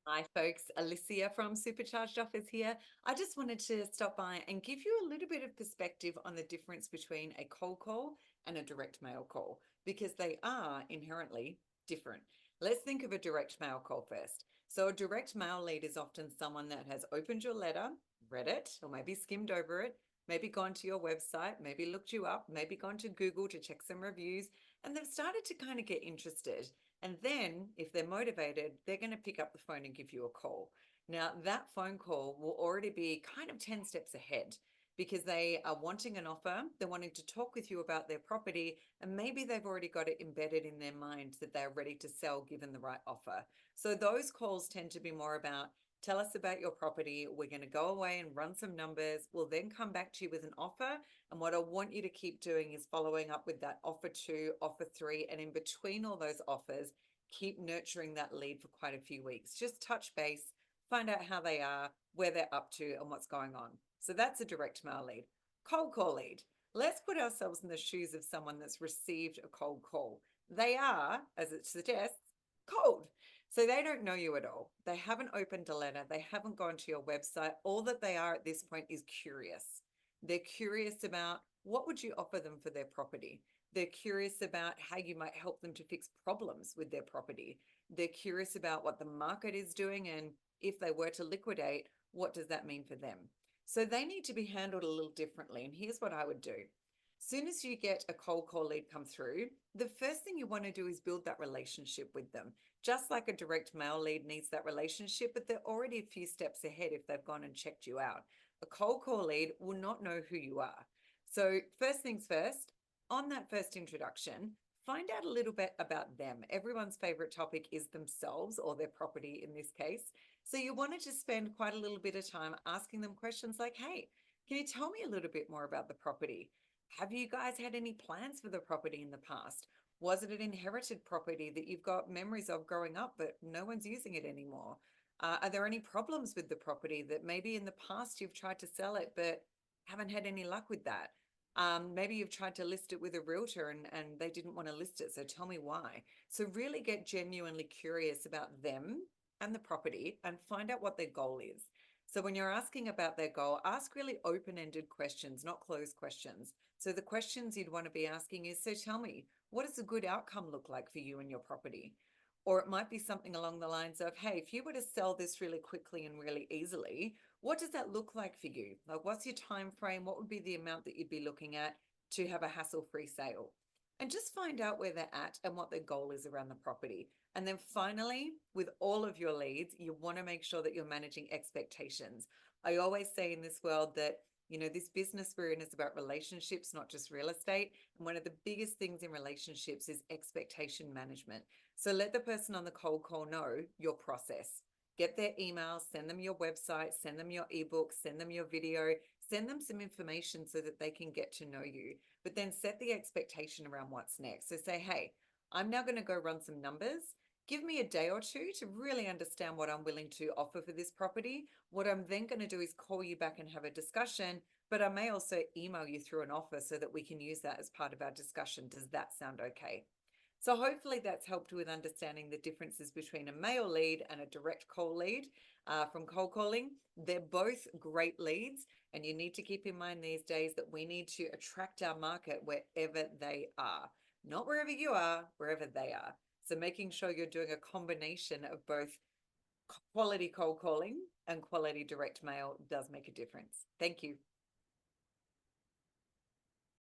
Hi, folks. Alicia from Supercharged office here. I just wanted to stop by and give you a little bit of perspective on the difference between a cold call and a direct mail call because they are inherently different. Let's think of a direct mail call first. So, a direct mail lead is often someone that has opened your letter, read it, or maybe skimmed over it, maybe gone to your website, maybe looked you up, maybe gone to Google to check some reviews, and they've started to kind of get interested. And then, if they're motivated, they're going to pick up the phone and give you a call. Now, that phone call will already be kind of 10 steps ahead because they are wanting an offer. They're wanting to talk with you about their property, and maybe they've already got it embedded in their mind that they're ready to sell given the right offer. So, those calls tend to be more about tell us about your property. We're going to go away and run some numbers. We'll then come back to you with an offer. And what I want you to keep doing is following up with that offer two, offer three, and in between all those offers, keep nurturing that lead for quite a few weeks. Just touch base, find out how they are, where they're up to, and what's going on. So that's a direct mail lead. Cold call lead. Let's put ourselves in the shoes of someone that's received a cold call. They are, as it suggests, cold. So they don't know you at all. They haven't opened a letter. They haven't gone to your website. All that they are at this point is curious. They're curious about what would you offer them for their property. They're curious about how you might help them to fix problems with their property. They're curious about what the market is doing, and if they were to liquidate, what does that mean for them? So they need to be handled a little differently. And here's what I would do. As soon as you get a cold call lead come through, the first thing you want to do is build that relationship with them. Just like a direct mail lead needs that relationship, but they're already a few steps ahead if they've gone and checked you out. A cold call lead will not know who you are. So, first things first, on that first introduction, find out a little bit about them. Everyone's favorite topic is themselves or their property in this case. So, you want to just spend quite a little bit of time asking them questions like, hey, can you tell me a little bit more about the property? Have you guys had any plans for the property in the past? Was it an inherited property that you've got memories of growing up, but no one's using it anymore? Are there any problems with the property that maybe in the past you've tried to sell it, but haven't had any luck with that? Maybe you've tried to list it with a realtor and they didn't want to list it. So tell me why. So really get genuinely curious about them and the property and find out what their goal is. So when you're asking about their goal, ask really open-ended questions, not closed questions. So the questions you'd want to be asking is, so tell me, what does a good outcome look like for you and your property? Or it might be something along the lines of, hey, if you were to sell this really quickly and really easily, what does that look like for you? Like, what's your time frame? What would be the amount that you'd be looking at to have a hassle-free sale? And just find out where they're at and what their goal is around the property. And then finally, with all of your leads, you want to make sure that you're managing expectations. I always say in this world that, this business we're in is about relationships, not just real estate. And one of the biggest things in relationships is expectation management. So let the person on the cold call know your process. Get their email, send them your website, send them your ebook, send them your video, send them some information so that they can get to know you. But then set the expectation around what's next. So say, hey, I'm now going to go run some numbers. Give me a day or two to really understand what I'm willing to offer for this property. What I'm then going to do is call you back and have a discussion, but I may also email you through an offer so that we can use that as part of our discussion. Does that sound okay? So hopefully that's helped with understanding the differences between a mail lead and a direct call lead from cold calling. They're both great leads, and you need to keep in mind these days that we need to attract our market wherever they are, not wherever you are, wherever they are. So making sure you're doing a combination of both quality cold calling and quality direct mail does make a difference. Thank you.